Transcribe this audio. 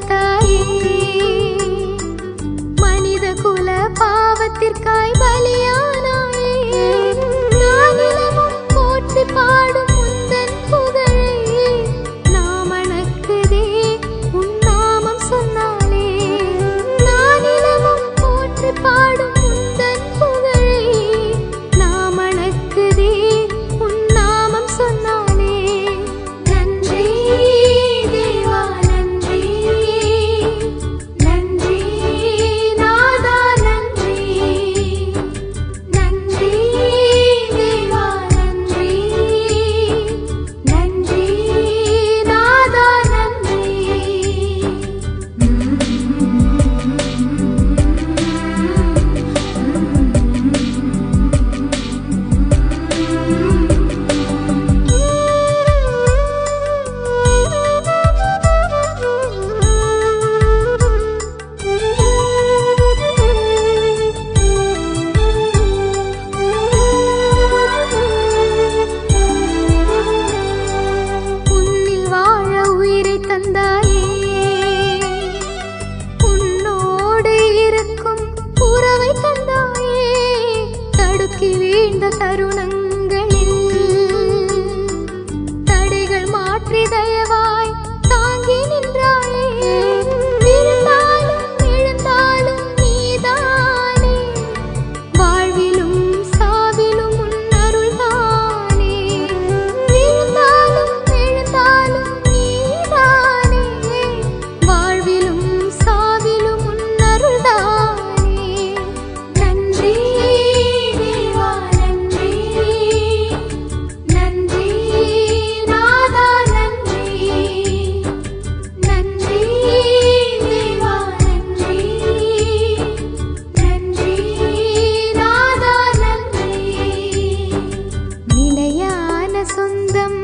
தந்தாயே மனித குல பாவத்திற்காய் பலியானாயே நானிலமும் போற்றி பாடும் உந்தன் புகழை நாமணக்குதே உன் நாமம் சொன்னாலே நானிலமும் போற்றி பாடும் உந்தன் புகழை நாமணக்குதே உன் நாமம் சொன்னாலே நன்றி தேவா நன்றி நன்றி நாதா நன்றி நன்றி தேவா நன்றி நன்றி நாதா நன்றி உன்னில் வாழ உயிரை தந்தாயே உன்னோடு இருக்கும் உறவை தந்தாயே தடுக்கி வீழ்ந்த தருணங்களில் தடைகள் மாற்றி தயவாய் தாங்கி நின்றாயே விழுந்தாலும் எழுந்தாலும் நீதானே வாழ்விலும் சாவிலும் உன் அருள்தானே விழுந்தாலும் எழுந்தாலும் நீதானே வாழ்விலும் சாவிலும் உன் அருள்தானே நன்றி தேவா நன்றி நன்றி நாதா நன்றி நன்றி தேவா நன்றி நன்றி நாதா நன்றி நிலையான சொந்தம்